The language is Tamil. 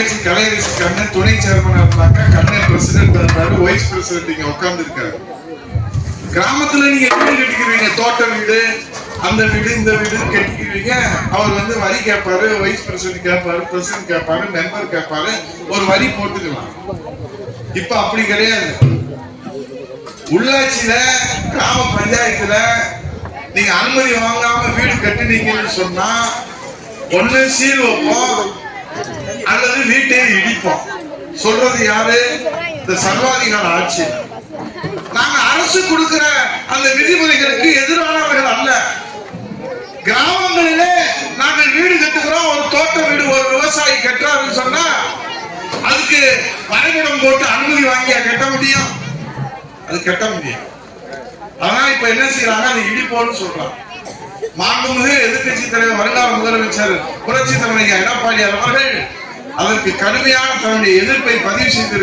தங்கச்சி கலையரசி கண்ணன் துணை சேர்மனா இருந்தாங்க, கண்ணன் பிரசிடென்ட் இருந்தாரு, வைஸ் பிரசிடென்ட் இங்க உட்கார்ந்து இருக்காரு. கிராமத்துல நீங்க வீடு கட்டிக்கிறீங்க, தோட்ட வீடு, அந்த வீடு இந்த வீடு கட்டிக்கிறீங்க. அவர் வந்து வரி கேட்பாரு, வைஸ் பிரசிடென்ட் கேட்பாரு, பிரசிடென்ட் கேட்பாரு, மெம்பர் கேட்பாரு, ஒரு வரி போட்டுக்கலாம். இப்ப அப்படி கிடையாது. உள்ளாட்சியில கிராம பஞ்சாயத்துல நீங்க அனுமதி வாங்காம வீடு கட்டினீங்கன்னு சொன்னா ஒண்ணு சீல் வைப்போம் அல்லது வீட்டையே இடிப்போம். சொல்றது யாரு? இந்த சர்வாதிகார ஆட்சி. நாங்க அரசு கொடுக்கிற அந்த விதிமுறைகளுக்கு எதிரானவர்கள் அல்ல. கிராமங்களிலே நாங்கள் வீடு கட்டுகிறோம், ஒரு தோட்ட வீடு ஒரு விவசாயி கட்டுறாருன்னு சொன்னா அதுக்கு வரைபடம் போட்டு அனுமதி வாங்கியா கட்ட முடியும்? அது கட்ட முடியும். அதனால இப்ப என்ன செய்யறாங்க, அது இடிப்போன்னு சொல்றாங்க. மாண்புமிகு எதிர்கட்சி தலைவர் வருங்கால முதலமைச்சர் புரட்சி தலைவர் எடப்பாடி அவர்கள் அதற்கு கடுமையான தன்னுடைய எதிர்ப்பை பதிவு செய்திருக்கிறார்.